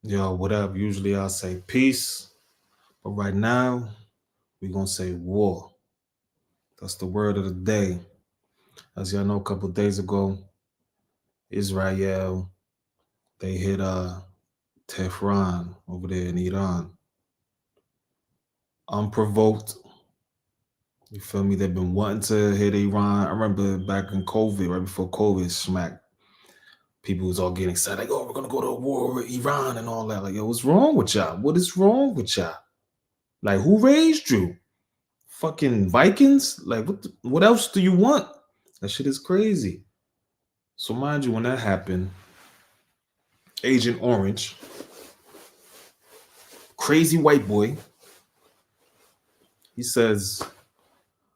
Yo, what up? Usually I'll say peace, but right now we're gonna say war. That's the word of the day. As y'all know, a couple days ago, Israel they hit Tehran over there in Iran. Unprovoked. You feel me? They've been wanting to hit Iran. I remember back in COVID, right before COVID smacked, people was all getting excited, like, oh, we're gonna go to war with Iran and all that. Like, yo, what's wrong with y'all? What is wrong with y'all? Like, who raised you? Fucking Vikings? Like, what else do you want? That shit is crazy. So mind you, when that happened, Agent Orange, crazy white boy, he says,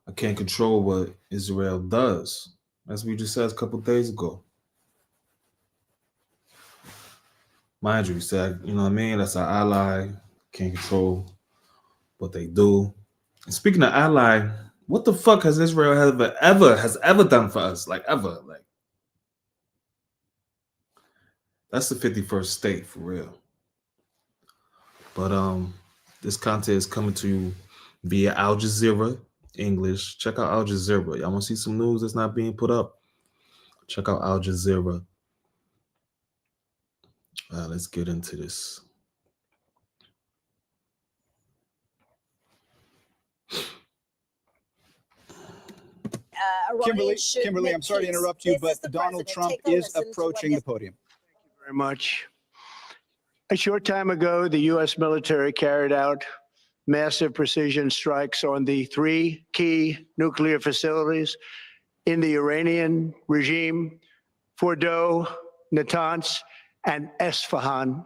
I can't control what Israel does. As we just said a couple days ago. Mind you, he said, you know what I mean? That's our ally. Can't control what they do. And speaking of ally, what the fuck has Israel ever done for us? Like ever. Like that's the 51st state for real. But this content is coming to you via Al Jazeera English. Check out Al Jazeera. Y'all want to see some news that's not being put up? Check out Al Jazeera. Let's get into this. Kimberly, I'm sorry to interrupt you, but Donald Trump is approaching the podium. Thank you very much. A short time ago, the U.S. military carried out massive precision strikes on the three key nuclear facilities in the Iranian regime, Fordow, Natanz, and Esfahan.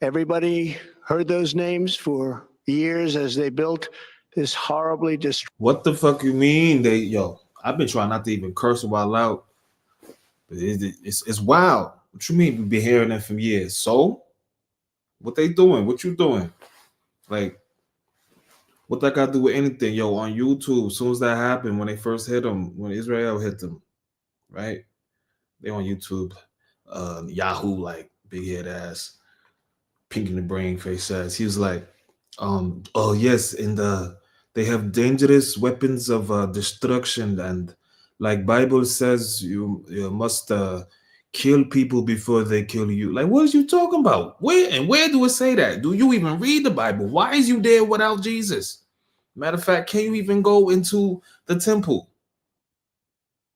Everybody heard those names for years as they built this horribly destructive. What the fuck you mean? I've been trying not to even curse a while out. But it's wild. What you mean we've been hearing that for years? So? What they doing? What you doing? Like, what that got to do with anything? Yo, on YouTube, as soon as that happened, when they first hit them, when Israel hit them, right? They on YouTube, Yahoo, like, big head ass, pink in the brain face ass. He was like, oh yes, they have dangerous weapons of destruction, and like Bible says, you must kill people before they kill you. Like, what is you talking about? Where do it say that? Do you even read the Bible? Why is you there without Jesus? Matter of fact, can you even go into the temple?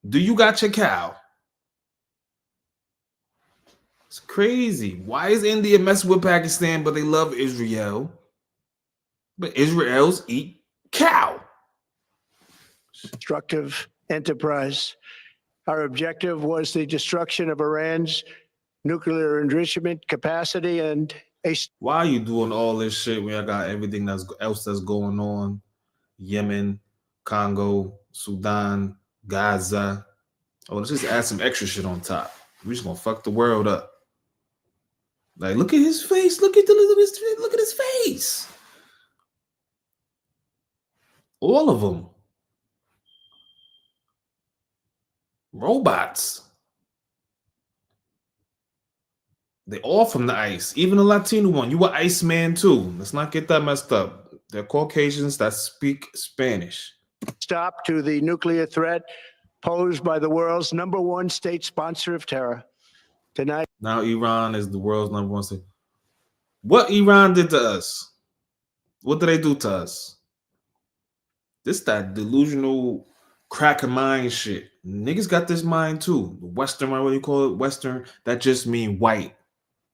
Do you got your cow? It's crazy. Why is India messing with Pakistan, but they love Israel? But Israel's eat cow. Destructive enterprise. Our objective was the destruction of Iran's nuclear enrichment capacity and a. Why are you doing all this shit when I got everything else that's going on? Yemen, Congo, Sudan, Gaza. Oh, let's just add some extra shit on top. We're just gonna fuck the world up. Like, look at his face. Look at his face. All of them. Robots. They all from the ice. Even the Latino one. You were Iceman too. Let's not get that messed up. They're Caucasians that speak Spanish. Stop to the nuclear threat posed by the world's #1 state sponsor of terror. Tonight. Now Iran is the world's #1 state. What Iran did to us? What did they do to us? This that delusional crack of mind shit. Niggas got this mind too. The Western, what do you call it? Western, that just mean white.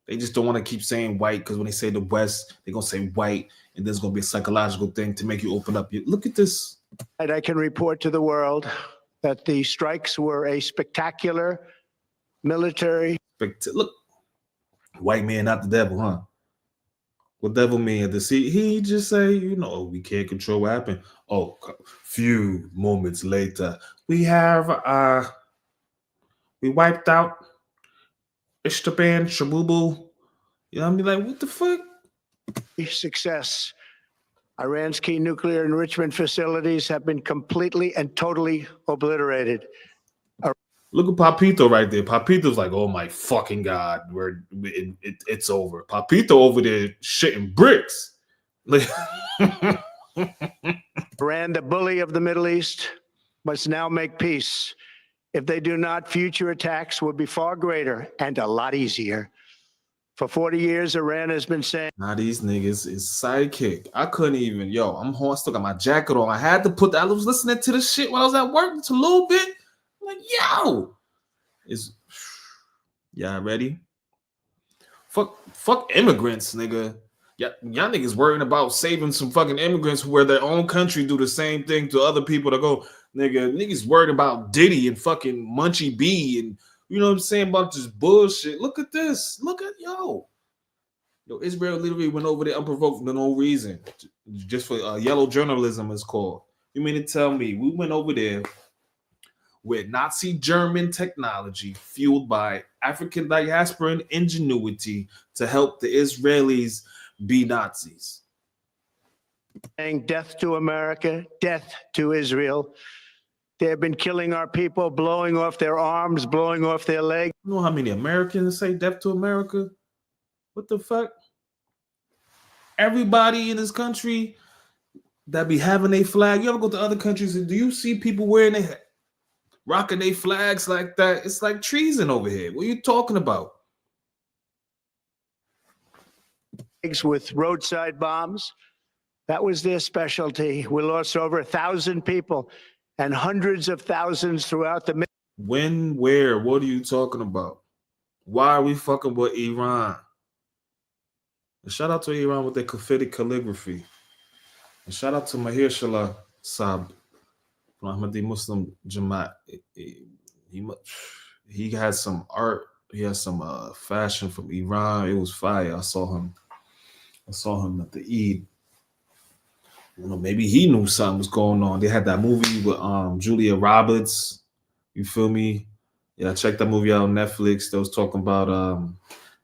They just don't want to keep saying white because when they say the West, they're going to say white, and there's going to be a psychological thing to make you open up. Look at this. I can report to the world that the strikes were a spectacular military. Look, white man, not the devil, huh? What devil mean? He just say, we can't control what happened. Oh, few moments later, we wiped out Ishtaban, Shabubu. You know what I mean? Like, what the fuck? Success. Iran's key nuclear enrichment facilities have been completely and totally obliterated. Look at Papito right there. Papito's like, oh my fucking God, it's over. Papito over there shitting bricks. Like, Iran, the bully of the Middle East, must now make peace. If they do not, future attacks will be far greater and a lot easier. For 40 years, Iran has been saying, now these niggas is sidekick. I couldn't even, I'm home. I still got my jacket on. I had to put that. I was listening to this shit while I was at work. It's a little bit. I'm like, y'all ready? Fuck immigrants, nigga. Y'all niggas worrying about saving some fucking immigrants where their own country do the same thing to other people that go, niggas worried about Diddy and fucking Munchie B and you know what I'm saying about this bullshit. Look at this. Look at Israel literally went over there unprovoked for no reason. Just for yellow journalism is called. You mean to tell me we went over there with Nazi German technology fueled by African diasporan ingenuity to help the Israelis be Nazis? saying death to America, death to Israel. They have been killing our people, blowing off their arms, blowing off their legs. You know how many Americans say death to America? What the fuck? Everybody in this country that be having a flag. You ever go to other countries and do you see people wearing rocking their flags like that? It's like treason over here. What are you talking about? With roadside bombs. That was their specialty. We lost over 1,000 people and hundreds of thousands throughout the. When, where, what are you talking about? Why are we fucking with Iran? And shout out to Iran with their graffiti calligraphy. And shout out to Mahir Shala Saab from Ahmadi Muslim Jamaat. He had some art. He had some fashion from Iran. It was fire. I saw him at the Eid. You know, maybe he knew something was going on. They had that movie with Julia Roberts. You feel me? Yeah, check that movie out on Netflix. They was talking about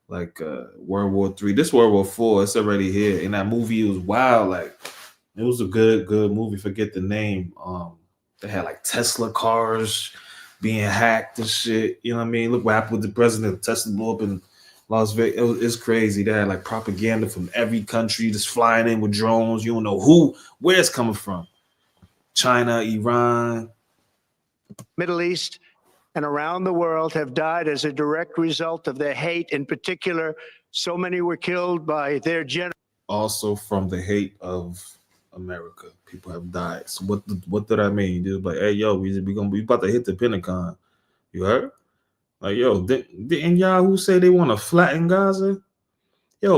World War III. This World War IV, it's already here. In that movie, it was wild. Like, it was a good movie. Forget the name. They had like Tesla cars being hacked and shit. You know what I mean? Look what happened with the president. Tesla blew up in Las Vegas. It's crazy. They had like propaganda from every country just flying in with drones. You don't know where it's coming from. China, Iran. Middle East and around the world have died as a direct result of their hate. In particular, so many were killed by their general. Also from the hate of America. People have died. So what did I mean? Just like, hey, yo, we about to hit the Pentagon. You heard? Like, yo, didn't Yahoo say they want to flatten Gaza? They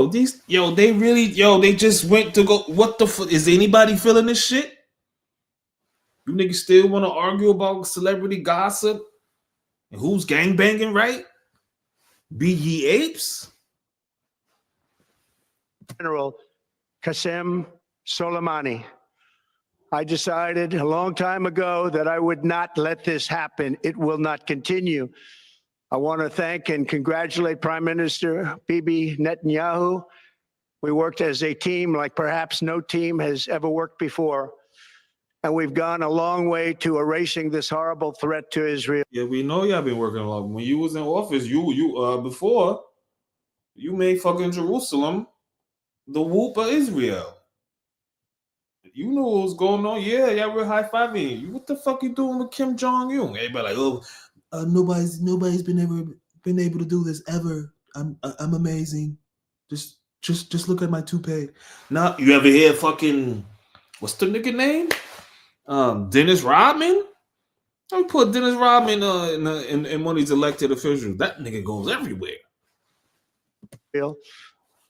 just went to go. What the fuck? Is anybody feeling this shit? You niggas still want to argue about celebrity gossip and who's gangbanging, right? Be ye apes? General Qasem Soleimani. I decided a long time ago that I would not let this happen. It will not continue. I want to thank and congratulate Prime Minister Bibi Netanyahu. We worked as a team like perhaps no team has ever worked before. And we've gone a long way to erasing this horrible threat to Israel. Yeah, we know y'all been working a lot. When you was in office, before, you made fucking Jerusalem the whoop of Israel. You knew what was going on. Yeah, y'all were high-fiving you. What the fuck you doing with Kim Jong-un? Everybody like, nobody's been able to do this ever. I'm amazing. Just look at my toupee. Now you ever hear fucking what's the nigga name? Dennis Rodman. I put Dennis Rodman in one of these elected officials. That nigga goes everywhere.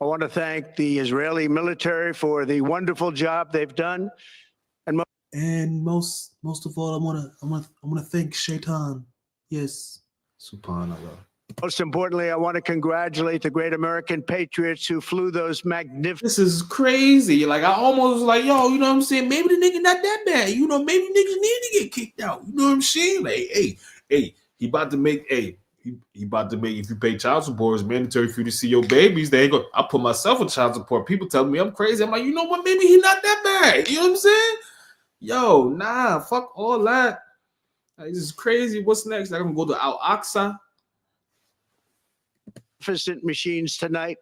I want to thank the Israeli military for the wonderful job they've done, and most of all, I want to thank Shaitan. Yes, Subhanallah. Most importantly, I want to congratulate the great American patriots who flew those magnificent. This is crazy. Like, I almost was like, yo, you know what I'm saying? Maybe the nigga not that bad. You know, maybe niggas need to get kicked out. You know what I'm saying? Like, hey, he about to make, if you pay child support, it's mandatory for you to see your babies. They ain't go. I put myself on child support. People tell me I'm crazy. I'm like, you know what? Maybe he not that bad. You know what I'm saying? Yo, nah, fuck all that. Like, this is crazy. What's next? Like, I'm gonna go to Al-Aqsa. Magnificent machines tonight,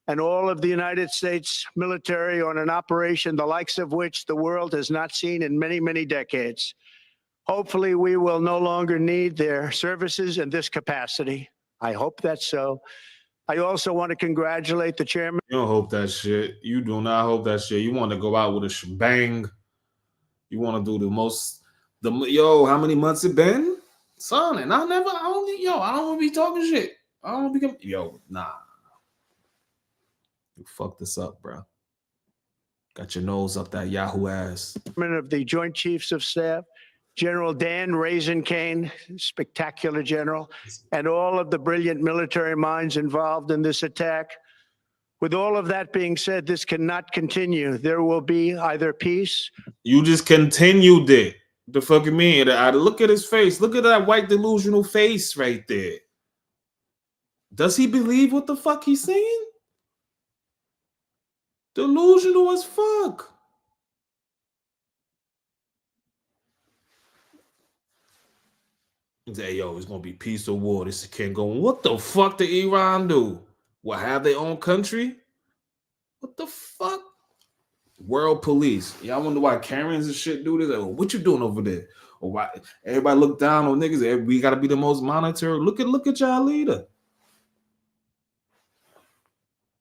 and all of the United States military on an operation the likes of which the world has not seen in many, many decades. Hopefully, we will no longer need their services in this capacity. I hope that's so. I also want to congratulate the chairman. You don't hope that shit. You do not hope that shit. You want to go out with a shebang. You want to do the most. How many months it been, son? And I don't want to be talking shit. I don't want to be nah. You fucked this up, bro. Got your nose up that Yahoo ass. Of the Joint Chiefs of Staff, General Dan Raisin Kane, spectacular general, and all of the brilliant military minds involved in this attack. With all of that being said, this cannot continue. There will be either peace. You just continued it. The fuck you mean? Look at his face. Look at that white delusional face right there. Does he believe what the fuck he's saying? Delusional as fuck. He said, yo, it's gonna be peace or war. This can't go on. What the fuck did Iran do? What, have their own country? What the fuck? World police. Y'all wonder why Karens and shit do this? Like, what you doing over there? Or why everybody look down on niggas? We gotta be the most monitored. Look at y'all leader.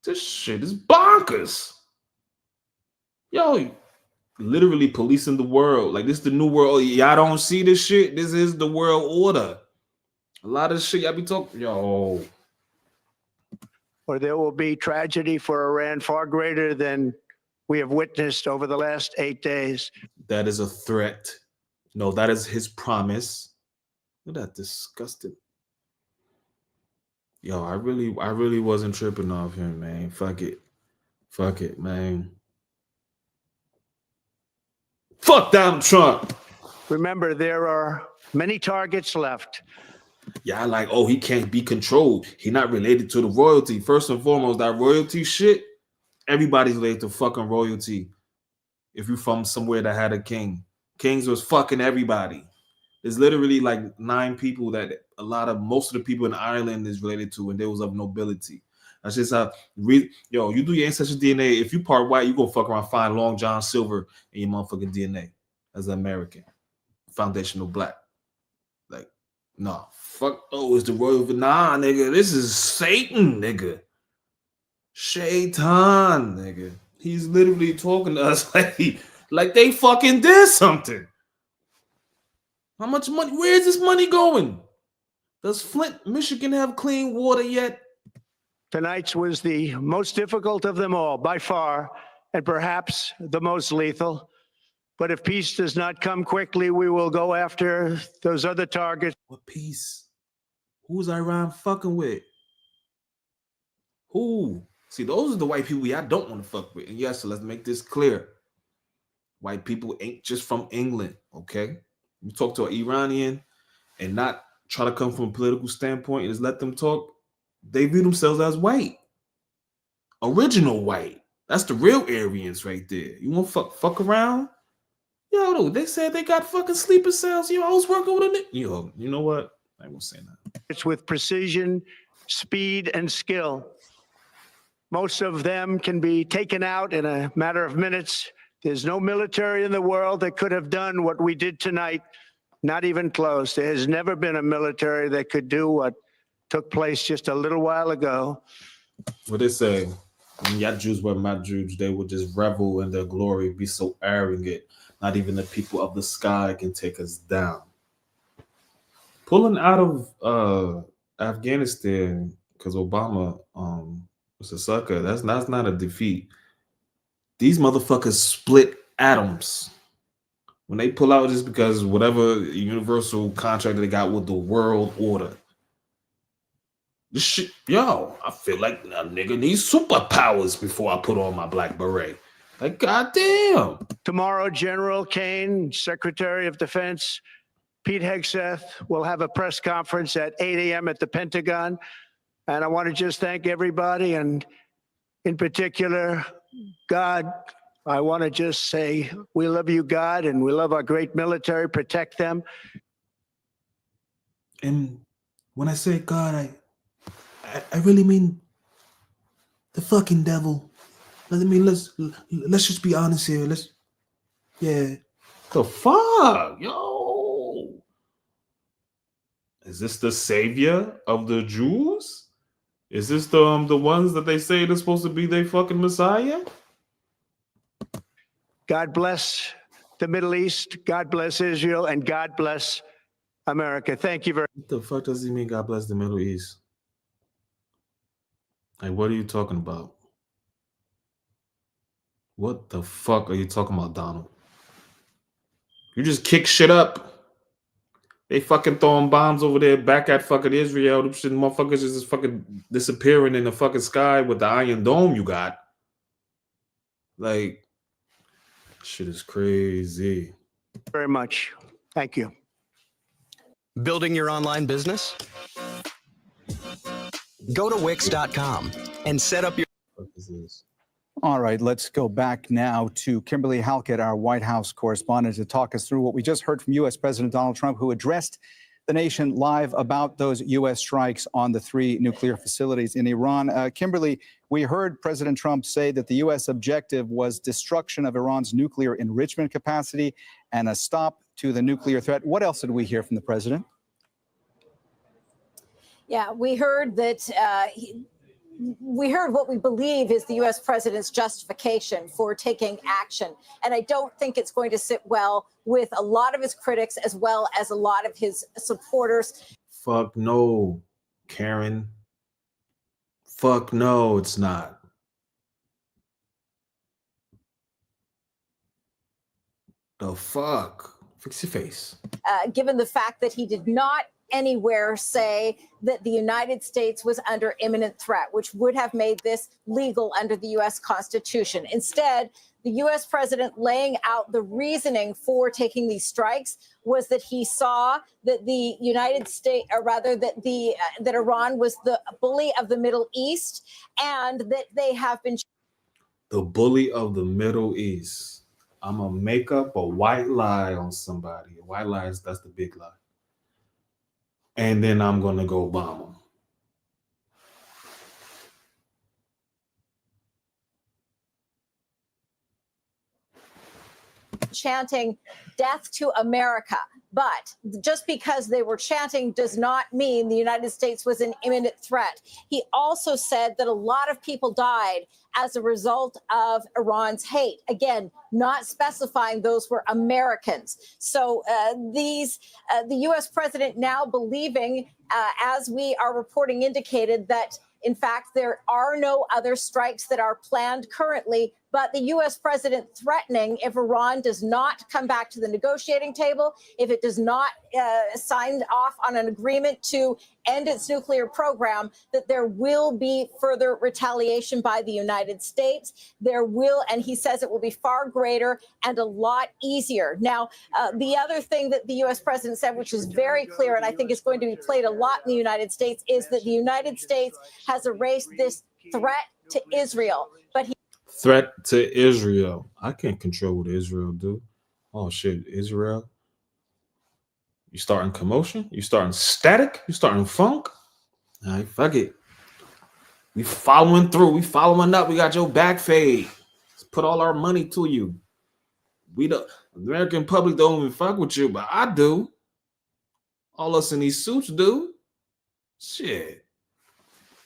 This shit is bonkers. Yo, literally policing the world. Like, this is the new world. Y'all don't see this shit? This is the world order. A lot of shit y'all be talking. Yo. Or there will be tragedy for Iran far greater than we have witnessed over the last 8 days. That is a threat. No, that is his promise. Look at that disgusting. Yo, I really wasn't tripping off him, man. Fuck it, man. Fuck Donald Trump. Remember, there are many targets left. Yeah, like, oh, he can't be controlled. He not related to the royalty. First and foremost, that royalty shit, everybody's related to fucking royalty. If you're from somewhere that had a king. Kings was fucking everybody. There's literally like 9 people that most of the people in Ireland is related to, and they was of nobility. That's just how, you do your ancestral DNA. If you part white, you gonna fuck around, find Long John Silver in your motherfucking DNA as an American. Foundational black. Like, no, fuck, it's the royal, nah, nigga, this is Satan, nigga. Shaitan, nigga. He's literally talking to us like they fucking did something. How much money? Where is this money going? Does Flint, Michigan have clean water yet? Tonight's was the most difficult of them all, by far, and perhaps the most lethal. But if peace does not come quickly, we will go after those other targets. What peace? Who's Iran fucking with? Who? See, those are the white people y'all don't want to fuck with. And yes, so let's make this clear. White people ain't just from England, okay? You talk to an Iranian and not try to come from a political standpoint and just let them talk. They view themselves as white. Original white. That's the real Aryans right there. You want to fuck around? Yo, they said they got fucking sleeper cells. Yo, I was working with a nigga. You know what? I won't say that. It's with precision, speed, and skill. Most of them can be taken out in a matter of minutes. There's no military in the world that could have done what we did tonight. Not even close. There has never been a military that could do what took place just a little while ago. What they say? When y'all Jews were my Jews, they would just revel in their glory, be so arrogant. Not even the people of the sky can take us down. Pulling out of Afghanistan because Obama was a sucker. That's not a defeat. These motherfuckers split atoms. When they pull out, just because whatever universal contract they got with the world order. This shit, yo, I feel like a nigga needs superpowers before I put on my black beret. Like, goddamn. Tomorrow, General Kane, Secretary of Defense, Pete Hegseth will have a press conference at 8 a.m. at the Pentagon. And I want to just thank everybody, and in particular, God. I want to just say we love you, God, and we love our great military. Protect them. And when I say God, I really mean the fucking devil. I mean, let's just be honest here. Yeah. The fuck, yo. Is this the savior of the Jews? Is this the ones that they say they're supposed to be their fucking Messiah? God bless the Middle East. God bless Israel, and God bless America. Thank you very much. What the fuck does he mean God bless the Middle East? Like, what are you talking about? What the fuck are you talking about, Donald? You just kick shit up. They fucking throwing bombs over there back at fucking Israel. Them shit motherfuckers is just fucking disappearing in the fucking sky with the Iron Dome you got. Like, shit is crazy. Very much. Thank you. Building your online business? Go to Wix.com and set up your... What is this? All right, let's go back now to Kimberly Halkett, our White House correspondent, to talk us through what we just heard from U.S. President Donald Trump, who addressed the nation live about those U.S. strikes on the 3 nuclear facilities in Iran. Kimberly, we heard President Trump say that the U.S. objective was destruction of Iran's nuclear enrichment capacity and a stop to the nuclear threat. What else did we hear from the president? Yeah, we heard that we heard what we believe is the U.S. president's justification for taking action. And I don't think it's going to sit well with a lot of his critics as well as a lot of his supporters. Fuck no, Karen. Fuck no, it's not. The fuck? Fix your face. Given the fact that he did not anywhere say that the United States was under imminent threat, which would have made this legal under the U.S. Constitution. Instead, the U.S. president laying out the reasoning for taking these strikes was that he saw that the United States, or rather that Iran was the bully of the Middle East, and that they have been The bully of the Middle East. I'm gonna make up a white lie on somebody. A white lie that's the big lie. And then I'm gonna go bomb them. chanting death to America. But just because they were chanting does not mean the United States was an imminent threat. He also said that a lot of people died as a result of Iran's hate. Again, not specifying those were Americans. So the U.S. president now believing, as we are reporting indicated, that in fact, there are no other strikes that are planned currently, but the U.S. president threatening if Iran does not come back to the negotiating table, if it does not sign off on an agreement to end its nuclear program, that there will be further retaliation by the United States. There will, and he says it will be far greater and a lot easier. Now, the other thing that the U.S. president said, which is very clear, and I think is going to be played a lot in the United States, is that the United States has erased this threat to Israel. But he Threat to Israel. I can't control what Israel do. Oh shit, Israel. You starting commotion? You starting static? You starting funk? All right, fuck it. We following through. We following up. We got your back fade. Let's put all our money to you. The American public don't even fuck with you, but I do. All us in these suits do. Shit.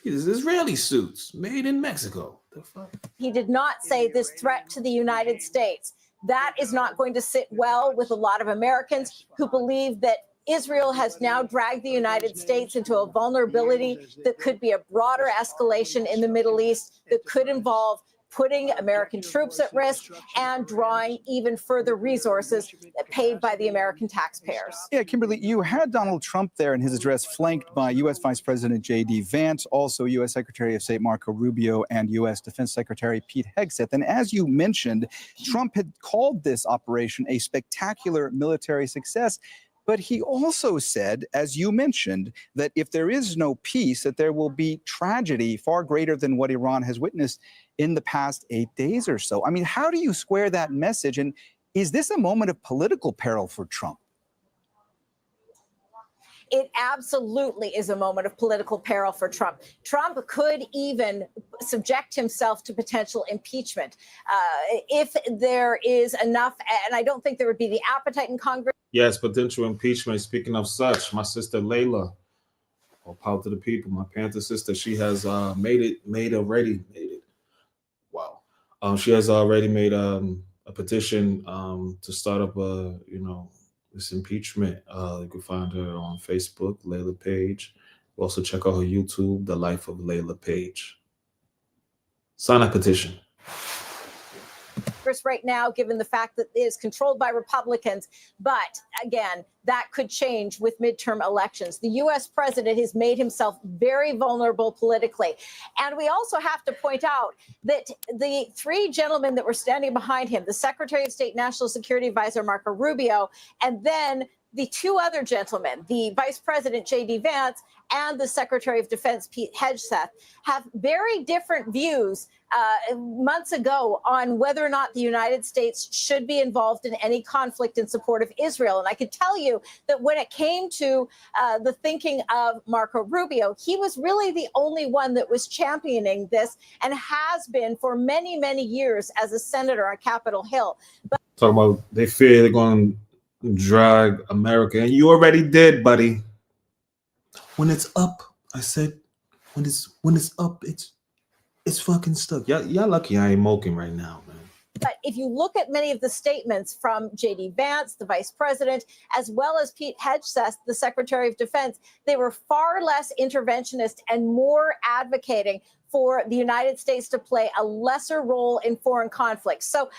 These Israeli suits made in Mexico. The fuck? He did not say this threat to the United States. That is not going to sit well with a lot of Americans who believe that Israel has now dragged the United States into a vulnerability that could be a broader escalation in the Middle East that could involve putting American troops at risk and drawing even further resources paid by the American taxpayers. Yeah, Kimberly, you had Donald Trump there in his address, flanked by U.S. Vice President J.D. Vance, also U.S. Secretary of State Marco Rubio, and U.S. Defense Secretary Pete Hegseth. And as you mentioned, Trump had called this operation a spectacular military success. But he also said, as you mentioned, that if there is no peace, that there will be tragedy far greater than what Iran has witnessed in the past 8 days or so. I mean, how do you square that message? And is this a moment of political peril for Trump? it absolutely is a moment of political peril for Trump. Trump could even subject himself to potential impeachment if there is enough, and I don't think there would be the appetite in Congress. Yes, potential impeachment. Speaking of such, my sister Layla, or power to the people, my Panther sister, she has made it. Wow. She has already made a petition to start up this impeachment. You can find her on Facebook, Layla Page. Also check out her YouTube, The Life of Layla Page. Sign a petition right now, given the fact that it is controlled by Republicans. But again, that could change with midterm elections. The U.S. president has made himself very vulnerable politically. And we also have to point out that the three gentlemen that were standing behind him, the Secretary of State, National Security Advisor Marco Rubio, and then the two other gentlemen, the Vice President J.D. Vance and the Secretary of Defense Pete Hegseth, have very different views months ago on whether or not the United States should be involved in any conflict in support of Israel. And I could tell you that when it came to the thinking of Marco Rubio, he was really the only one that was championing this and has been for many, many years as a senator on Capitol Hill. But talking about they fear they're going to drag America, and you already did, buddy. When it's up, I said, when it's up, it's fucking stuck. Y'all lucky I ain't moking right now, man. But if you look at many of the statements from J.D. Vance, the vice president, as well as Pete Hegseth, the Secretary of Defense, they were far less interventionist and more advocating for the United States to play a lesser role in foreign conflicts. So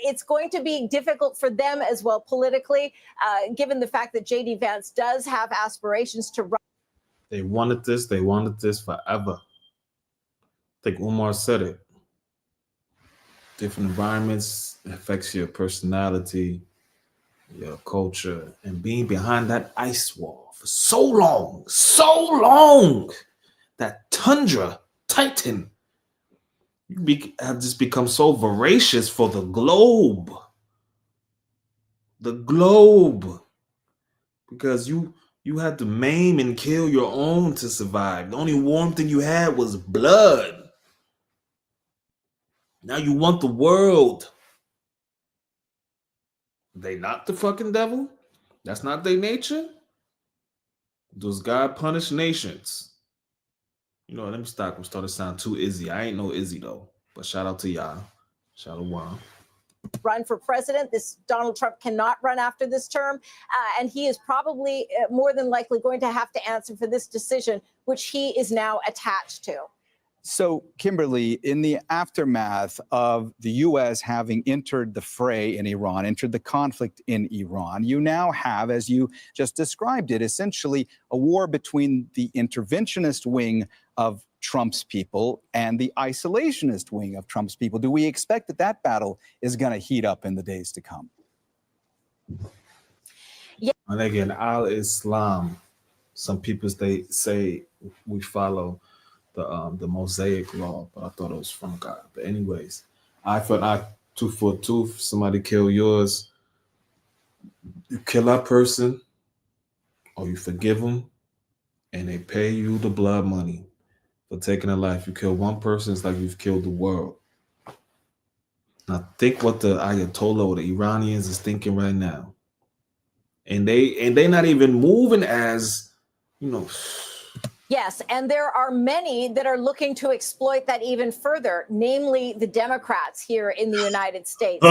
it's going to be difficult for them as well politically, given the fact that J.D. Vance does have aspirations to run. They wanted this forever. I think Umar said it. Different environments affects your personality, your culture, and being behind that ice wall for so long, that tundra titan, have just become so voracious for the globe, because you had to maim and kill your own to survive. The only warm thing you had was blood. Now you want the world. They not the fucking devil? That's not their nature? Does God punish nations? You know, let me stop. I'm starting to sound too Izzy. I ain't no Izzy though. But shout out to y'all. Shout out to run for president. This Donald Trump cannot run after this term. And he is probably more than likely going to have to answer for this decision, which he is now attached to. So, Kimberly, in the aftermath of the U.S. having entered the fray in Iran, entered the conflict in Iran, you now have, as you just described it, essentially a war between the interventionist wing of Trump's people and the isolationist wing of Trump's people. Do we expect that that battle is going to heat up in the days to come? Yeah. And again, al-Islam, some people they say we follow the Mosaic law, but I thought it was from God. But anyways, eye for an eye, tooth for a tooth. Somebody kill yours, you kill that person, or you forgive them, and they pay you the blood money for taking a life. You kill one person, it's like you've killed the world. Now think what the Ayatollah or the Iranians is thinking right now, and they not even moving as, you know. Yes, and there are many that are looking to exploit that even further, namely the Democrats here in the United States.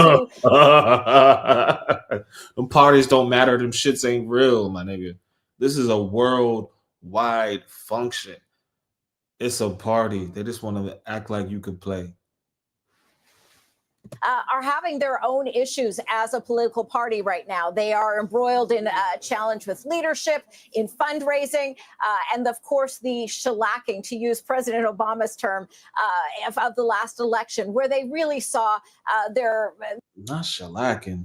Them parties don't matter. Them shits ain't real, my nigga. This is a worldwide function. It's a party. They just want to act like you could play. Are having their own issues as a political party right now. They are embroiled in a challenge with leadership, in fundraising, and of course the shellacking, to use President Obama's term, of the last election, where they really saw their... Not shellacking.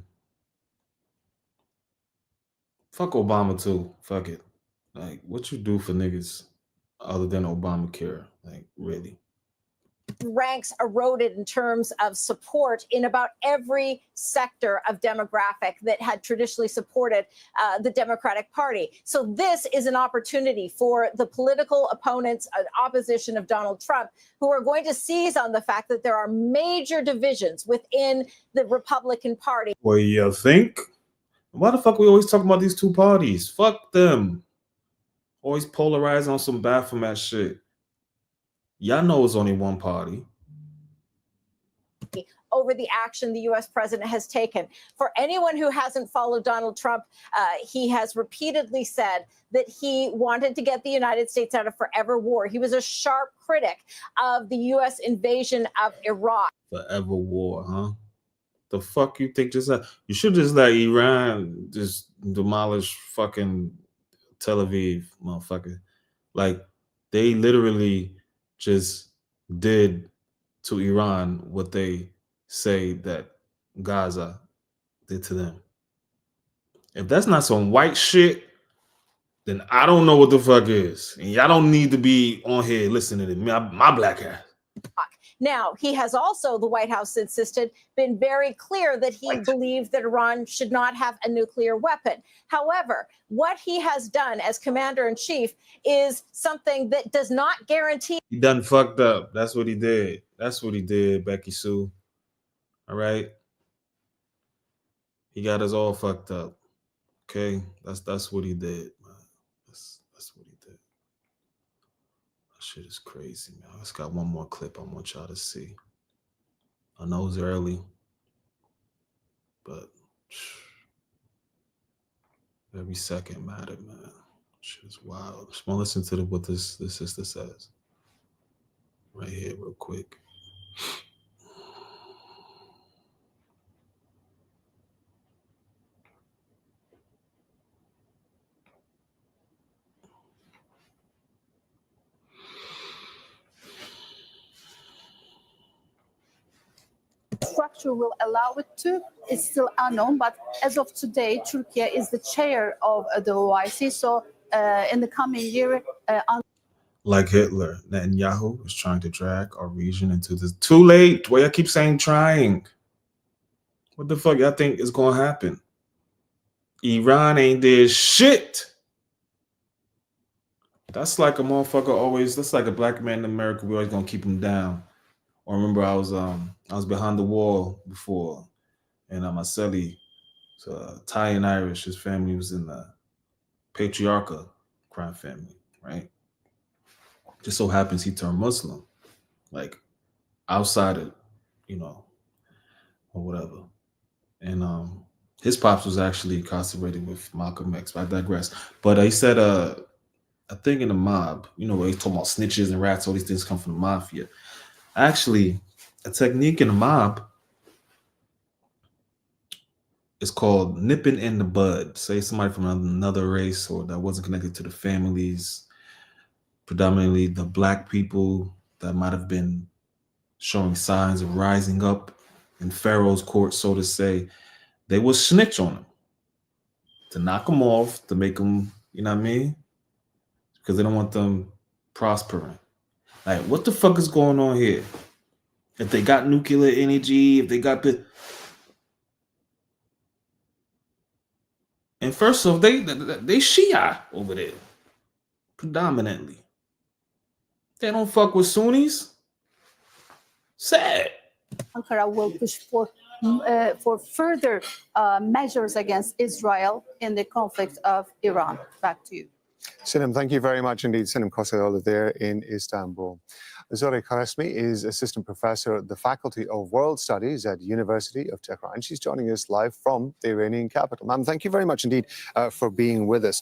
Fuck Obama too. Fuck it. Like, what you do for niggas other than Obamacare? Like, really? ranks eroded in terms of support in about every sector of demographic that had traditionally supported the Democratic Party. So this is an opportunity for the political opponents and opposition of Donald Trump, who are going to seize on the fact that there are major divisions within the Republican Party. Well, you think? Why the fuck we always talking about these two parties? Fuck them. Always polarizing on some Baphomet shit. Y'all know it's only one party. Over the action the U.S. president has taken. For anyone who hasn't followed Donald Trump, he has repeatedly said that he wanted to get the United States out of forever war. He was a sharp critic of the U.S. invasion of Iraq. Forever war, huh? The fuck you think just that? You should just let Iran just demolish fucking Tel Aviv, motherfucker. Like, they literally just did to Iran what they say that Gaza did to them. If that's not some white shit, then I don't know what the fuck is. And y'all don't need to be on here listening to me, my black ass. Now, he has also, the White House insisted, been very clear that he believed that Iran should not have a nuclear weapon. However, what he has done as commander-in-chief is something that does not guarantee. He done fucked up. That's what he did. That's what he did, Becky Sue. All right? He got us all fucked up. Okay? That's what he did, man. That's what he did. That shit is crazy, man. I just got one more clip I want y'all to see. I know it's early, but every second mattered, man. Shit is wild. Just want to listen to what this sister says. Right here, real quick. Structure will allow it to is still unknown, but as of today, Turkey is the chair of the OIC. So in the coming year, like Hitler, Netanyahu is trying to drag our region into this. Too late. Why I keep saying trying? What the fuck y'all think is gonna happen? Iran ain't did shit. That's like a motherfucker always. That's like a black man in America. We always gonna keep him down. Or remember, I was behind the wall before, and Marcelli, Italian Irish. His family was in the patriarchal crime family, right? Just so happens he turned Muslim, like outside of, or whatever. And his pops was actually incarcerated with Malcolm X. But I digress. But he said a thing in the mob, where he's talking about snitches and rats, all these things come from the mafia. Actually, a technique in the mob is called nipping in the bud. Say somebody from another race or that wasn't connected to the families, predominantly the black people that might have been showing signs of rising up in Pharaoh's court, so to say. They will snitch on them to knock them off, to make them, you know what I mean? Because they don't want them prospering. Like, what the fuck is going on here? If they got nuclear energy, if they got the... And first off, they Shia over there, predominantly. They don't fuck with Sunnis. Sad. Ankara will push for further measures against Israel in the conflict of Iran. Back to you. Sinem, thank you very much indeed. Sinem Kosayoğlu there in Istanbul. Zoe Karesmi is Assistant Professor at the Faculty of World Studies at University of Tehran. She's joining us live from the Iranian capital. Ma'am, thank you very much indeed for being with us.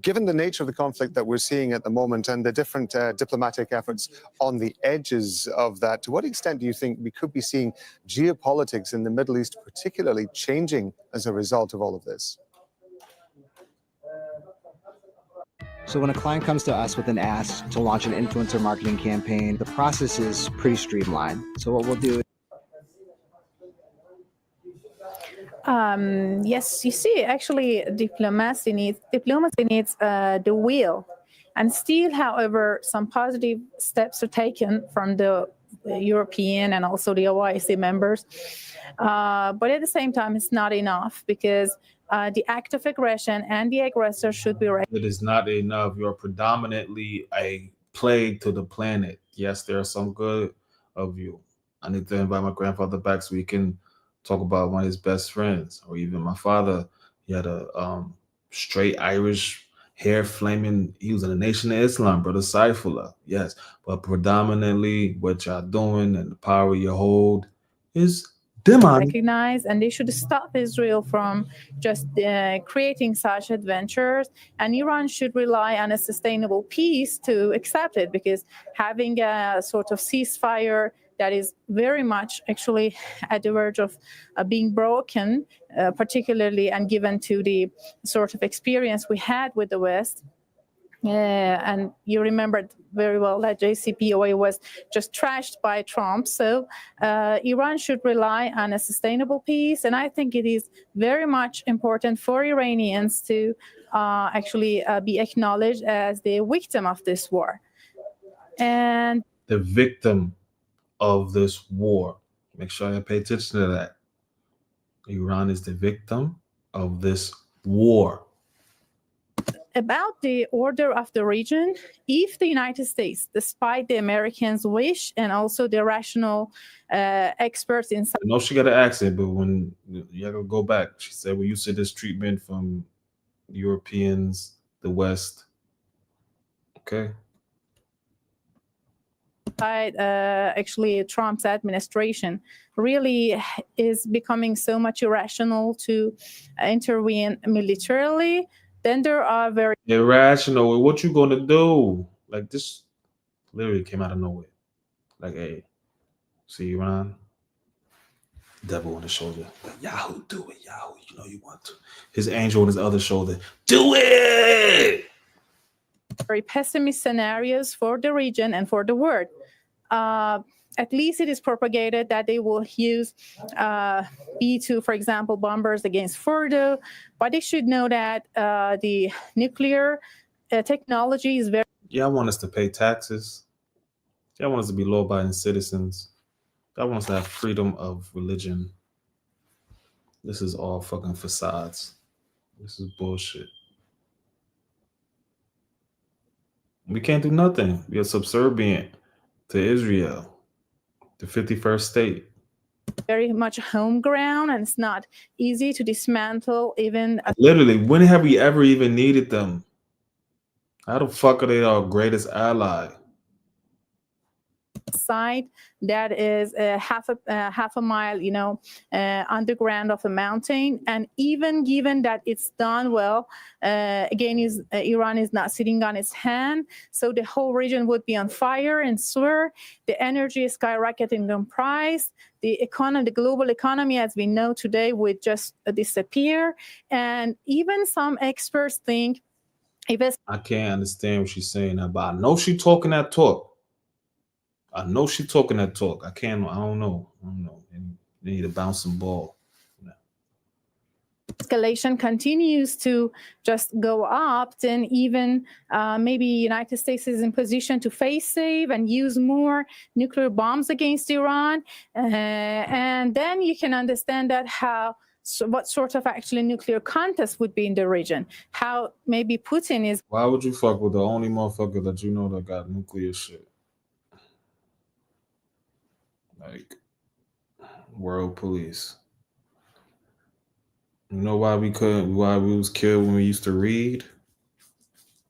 Given the nature of the conflict that we're seeing at the moment and the different diplomatic efforts on the edges of that, to what extent do you think we could be seeing geopolitics in the Middle East particularly changing as a result of all of this? So when a client comes to us with an ask to launch an influencer marketing campaign, the process is pretty streamlined. So what we'll do... Yes, you see, actually, diplomacy needs the will. And still, however, some positive steps are taken from the European and also the OIC members. But at the same time, it's not enough because the act of aggression and the aggressor should be It is not enough. You're predominantly a plague to the planet. Yes, there are some good of you. I need to invite my grandfather back so we can talk about one of his best friends, or even my father. He had a straight Irish hair, flaming. He was in the Nation of Islam, brother Saifullah. Yes, but predominantly what y'all doing and the power you hold is demon. recognized, and they should stop Israel from just creating such adventures. And Iran should rely on a sustainable peace to accept it, because having a sort of ceasefire that is very much actually at the verge of being broken, particularly and given to the sort of experience we had with the West. And you remembered very well that JCPOA was just trashed by Trump. So Iran should rely on a sustainable peace. And I think it is very much important for Iranians to actually be acknowledged as the victim of this war. And the victim of this war. Make sure you pay attention to that. Iran is the victim of this war. About the order of the region, if the United States, despite the Americans' wish and also the rational experts in... I know she got an accent, but when you gotta go back, she said, we used to this treatment from Europeans, the West. Okay. Actually, Trump's administration really is becoming so much irrational to intervene militarily. Then there are very irrational. What you gonna do? Like, this literally came out of nowhere. Like, hey, see Iran, devil on the shoulder. Like, Yahoo, do it, Yahoo. You know you want to. His angel on his other shoulder. Do it. Very pessimist scenarios for the region and for the world. At least it is propagated that they will use B-2, for example, bombers against Fordo. But they should know that the nuclear technology is very... Y'all want us to pay taxes. Y'all want us to be law-abiding citizens. Y'all want us to have freedom of religion. This is all fucking facades. This is bullshit. We can't do nothing. We are subservient to Israel, the 51st state. Very much home ground, and it's not easy to dismantle even... Literally, when have we ever even needed them? How the fuck are they our greatest ally? Site that is half a mile, underground of a mountain, and even given that it's done well, again, Iran is not sitting on its hand, so the whole region would be on fire and swear. The energy is skyrocketing in price. The global economy, as we know today, would just disappear. And even some experts think I can't understand what she's saying, but I know she's talking that talk. I know she's talking that talk. I don't know. They need a bouncing ball. Escalation continues to just go up, then even maybe United States is in position to face save and use more nuclear bombs against Iran. And then you can understand that what sort of actually nuclear contest would be in the region. How maybe Putin is... Why would you fuck with the only motherfucker that you know that got nuclear shit? Like, world police. You know why we was killed when we used to read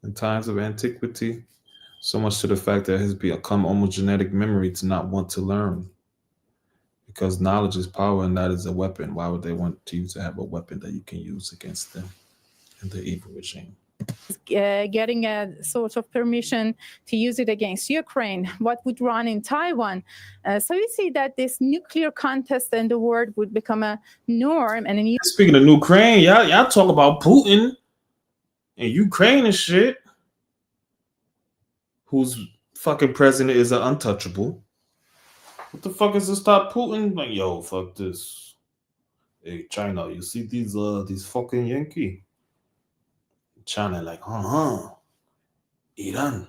in times of antiquity? So much to the fact that it has become almost genetic memory to not want to learn. Because knowledge is power, and that is a weapon. Why would they want you to have a weapon that you can use against them and the evil regime? Getting a sort of permission to use it against Ukraine, what would run in Taiwan. So you see that this nuclear contest in the world would become a norm. And speaking of Ukraine, y'all talk about Putin and Ukraine and shit, whose fucking president is an untouchable. What the fuck is to stop Putin? Like, yo, fuck this. Hey, China, you see these fucking Yankee? China like, Iran,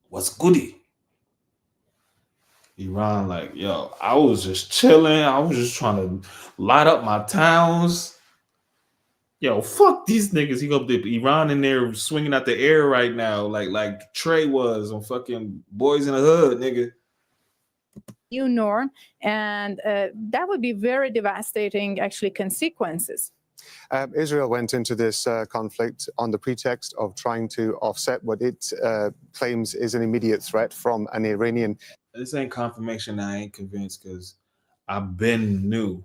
what's goody? Iran, like, yo, I was just chilling. I was just trying to light up my towns. Yo, fuck these niggas. He up there, Iran in there swinging out the air right now, like Trey was on fucking Boys in the Hood, nigga. New norm, and that would be very devastating, actually, consequences. Israel went into this conflict on the pretext of trying to offset what it claims is an immediate threat from an Iranian. This ain't confirmation. I ain't convinced because I've been new,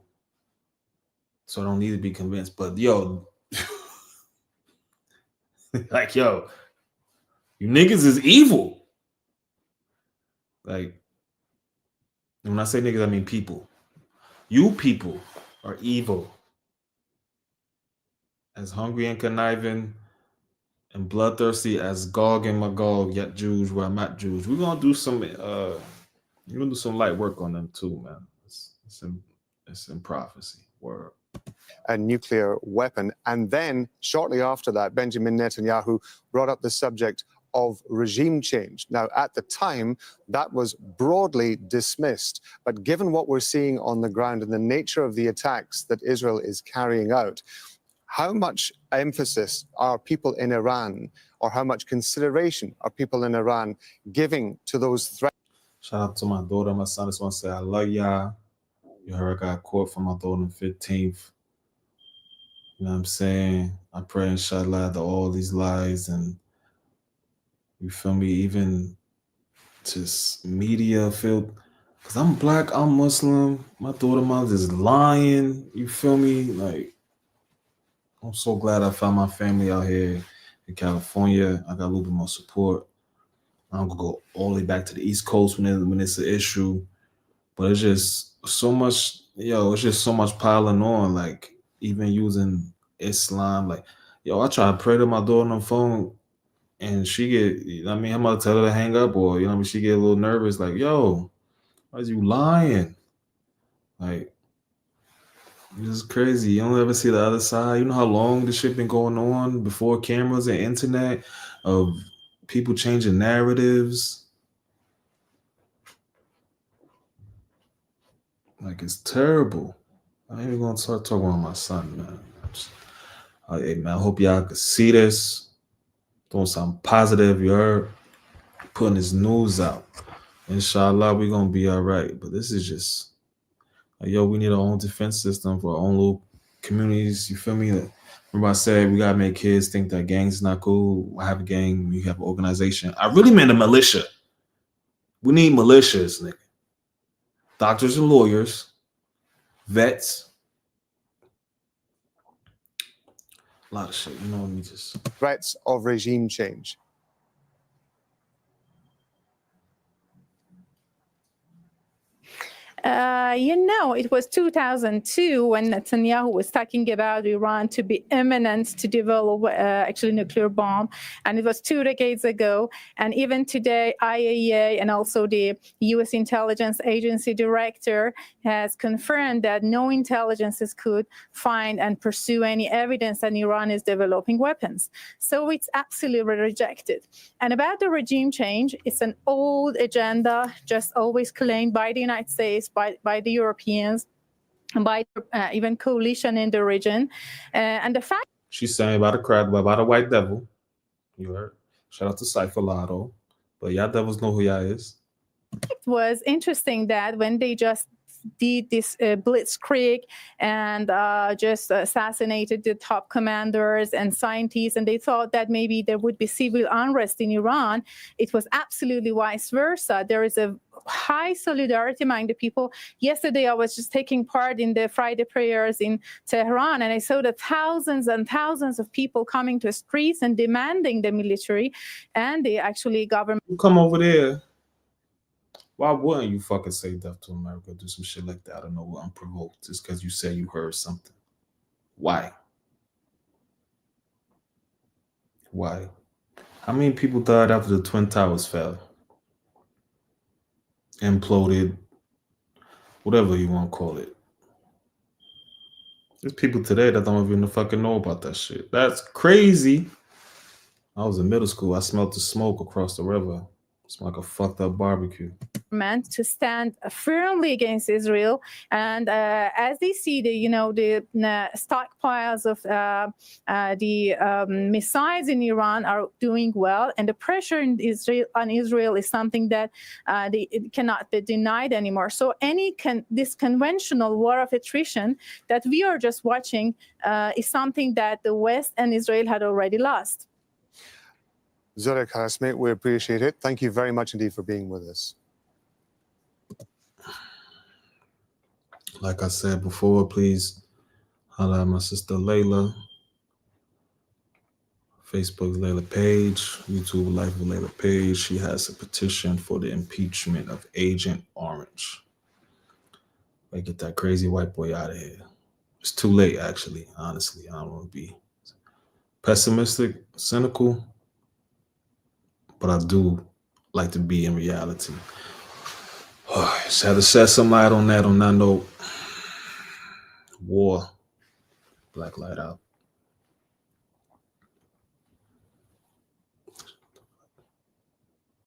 so I don't need to be convinced. But yo, like yo, you niggas is evil. Like, when I say niggas, I mean people. You people are evil. As hungry and conniving and bloodthirsty as Gog and Magog, yet Jews were not Jews. We're gonna do some light work on them too, man. It's in prophecy. Word. A nuclear weapon. And then shortly after that, Benjamin Netanyahu brought up the subject of regime change. Now, at the time, that was broadly dismissed. But given what we're seeing on the ground and the nature of the attacks that Israel is carrying out, how much emphasis are people in Iran, or how much consideration are people in Iran giving to those threats? Shout out to my daughter, my son. I just want to say I love y'all. You heard I got caught for my daughter on the 15th. You know what I'm saying? I pray inshallah that all these lies and, you feel me, even just media feel, because I'm black, I'm Muslim, my daughter mom's is lying, you feel me? Like, I'm so glad I found my family out here in California. I got a little bit more support. I'm gonna go all the way back to the East Coast when it's an issue. But it's just so much, it's just so much piling on, like even using Islam. Like, I try to pray to my daughter on the phone and she get, I'm gonna tell her to hang up, or she get a little nervous, like, yo, why is you lying? Like, this is crazy. You don't ever see the other side. You know how long this shit been going on before cameras and internet, of people changing narratives. Like, it's terrible. I ain't even gonna start talking about my son, man. Hey, man, I hope y'all can see this. Doing something positive, you heard? Putting this news out. Inshallah, we're gonna be all right. But this is just, like, we need our own defense system for our own little communities. You feel me? Remember I said we gotta make kids think that gangs is not cool. I have a gang, we have an organization. I really meant a militia. We need militias, nigga. Doctors and lawyers, vets, a lot of shit. You know what I mean? Just threats of regime change. It was 2002 when Netanyahu was talking about Iran to be imminent to develop actually nuclear bomb, and it was 2 decades ago. And even today, IAEA and also the U.S. intelligence agency director has confirmed that no intelligences could find and pursue any evidence that Iran is developing weapons. So it's absolutely rejected. And about the regime change, it's an old agenda, just always claimed by the United States, by the Europeans, and by even coalition in the region. And the fact she's saying about a crowd, about a white devil. You heard? Shout out to Cypher Lotto. But y'all devils know who y'all is. It was interesting that when they just did this blitzkrieg and just assassinated the top commanders and scientists, and they thought that maybe there would be civil unrest in Iran, it was absolutely vice versa. There is a high solidarity among the people. Yesterday, I was just taking part in the Friday prayers in Tehran, and I saw the thousands and thousands of people coming to the streets and demanding the military and the actually government. You come over there. Why wouldn't you fucking say death to America? Do some shit like that. I don't know, unprovoked. Just because you say you heard something. Why? Why? How many people died after the Twin Towers fell? Imploded? Whatever you want to call it. There's people today that don't even fucking know about that shit. That's crazy. I was in middle school. I smelled the smoke across the river. It's like a fucked up barbecue. Meant to stand firmly against Israel, and as they see the stockpiles of the missiles in Iran are doing well, and the pressure in on Israel is something that it cannot be denied anymore. So this conventional war of attrition that we are just watching is something that the West and Israel had already lost. Zohra Karasmi, we appreciate it. Thank you very much indeed for being with us. Like I said before, please holla at my sister Layla. Facebook Layla Page, YouTube Life of Layla Page. She has a petition for the impeachment of Agent Orange. Like, get that crazy white boy out of here. It's too late, actually, honestly. I don't want to be pessimistic, cynical, but I do like to be in reality. Just had to shed some light on that note. War. Black light out.